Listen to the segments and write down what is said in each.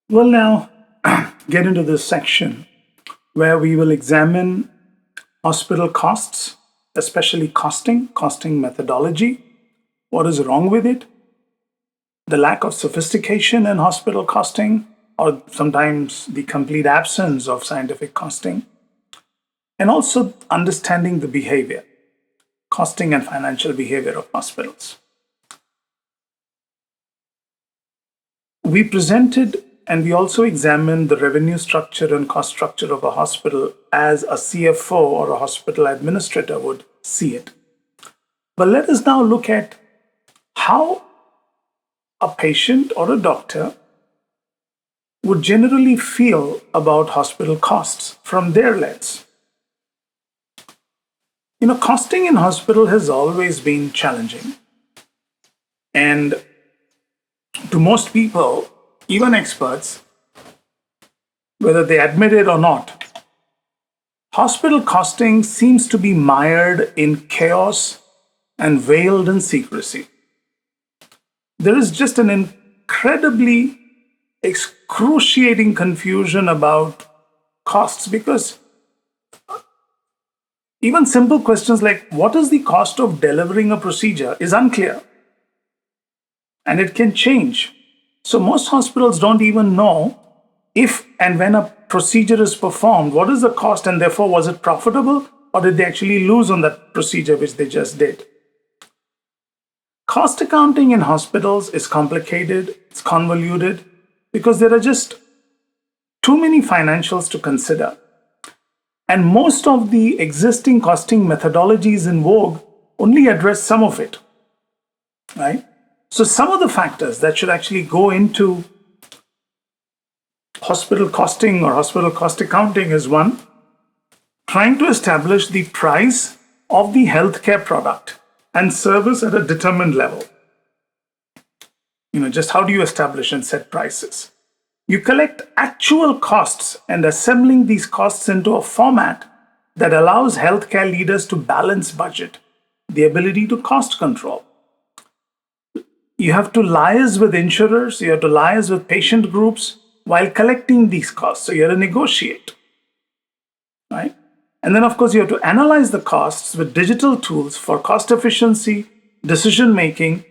We'll now get into this section where we will examine hospital costs, especially costing methodology, what is wrong with it, the lack of sophistication in hospital costing, or sometimes the complete absence of scientific costing, and also understanding the behavior, costing and financial behavior of hospitals. We presented and we also examined the revenue structure and cost structure of a hospital as a CFO or a hospital administrator would see it. But let us now look at how a patient or a doctor would generally feel about hospital costs from their lens. Costing in hospital has always been challenging. And to most people, even experts, whether they admit it or not, hospital costing seems to be mired in chaos and veiled in secrecy. There is just an incredibly excruciating confusion about costs because even simple questions like what is the cost of delivering a procedure is unclear and it can change. So most hospitals don't even know if and when a procedure is performed, what is the cost and therefore was it profitable or did they actually lose on that procedure which they just did? Cost accounting in hospitals is complicated, it's convoluted because there are just too many financials to consider. And most of the existing costing methodologies in vogue only address some of it, right? So some of the factors that should actually go into hospital costing or hospital cost accounting is one, trying to establish the price of the healthcare product and service at a determined level. Just how do you establish and set prices? You collect actual costs and assembling these costs into a format that allows healthcare leaders to balance budget, the ability to cost control. You have to liaise with insurers, you have to liaise with patient groups while collecting these costs. So you have to negotiate, right? And then, of course, you have to analyze the costs with digital tools for cost efficiency, decision making,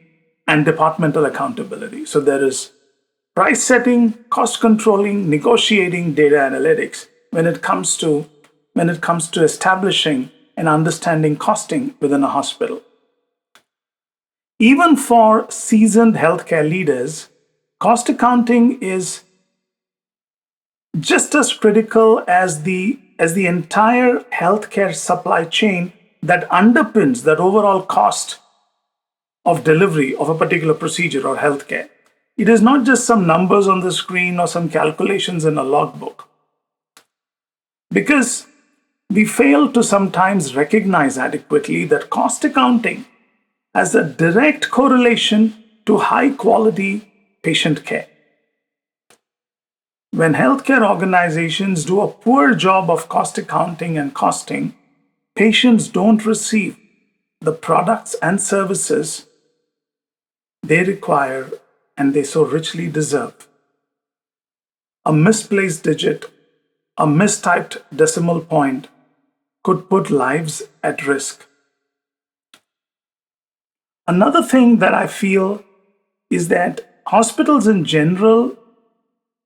and departmental accountability. So there is price setting, cost controlling, negotiating, data analytics when it comes to establishing and understanding costing within a hospital. Even for seasoned healthcare leaders, cost accounting is just as critical as the entire healthcare supply chain that underpins that overall cost of delivery of a particular procedure or healthcare. It is not just some numbers on the screen or some calculations in a logbook. Because we fail to sometimes recognize adequately that cost accounting has a direct correlation to high quality patient care. When healthcare organizations do a poor job of cost accounting and costing, patients don't receive the products and services they require and they so richly deserve. A misplaced digit, a mistyped decimal point could put lives at risk. Another thing that I feel is that hospitals in general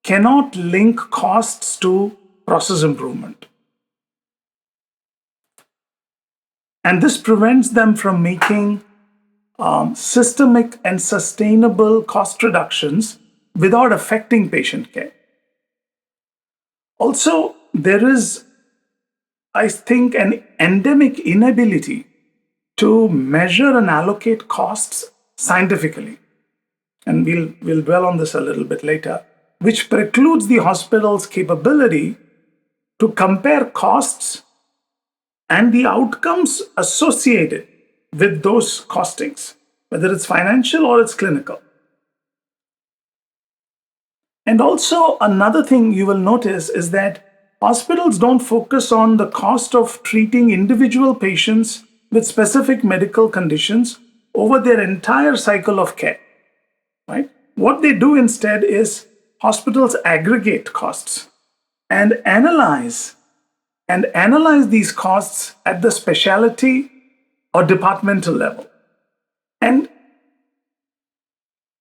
cannot link costs to process improvement. And this prevents them from making systemic and sustainable cost reductions without affecting patient care. Also, there is, I think, an endemic inability to measure and allocate costs scientifically. And we'll dwell on this a little bit later, which precludes the hospital's capability to compare costs and the outcomes associated with those costings, whether it's financial or it's clinical. And also, another thing you will notice is that hospitals don't focus on the cost of treating individual patients with specific medical conditions over their entire cycle of care, right? What they do instead is hospitals aggregate costs and analyze these costs at the specialty or departmental level. And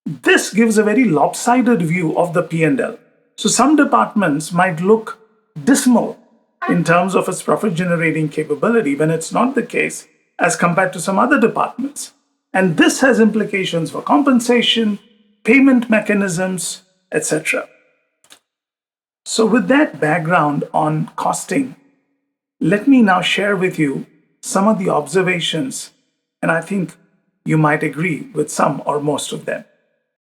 this gives a very lopsided view of the P&L. So some departments might look dismal in terms of its profit generating capability when it's not the case as compared to some other departments. And this has implications for compensation, payment mechanisms, etc. So with that background on costing, let me now share with you some of the observations, and I think you might agree with some or most of them.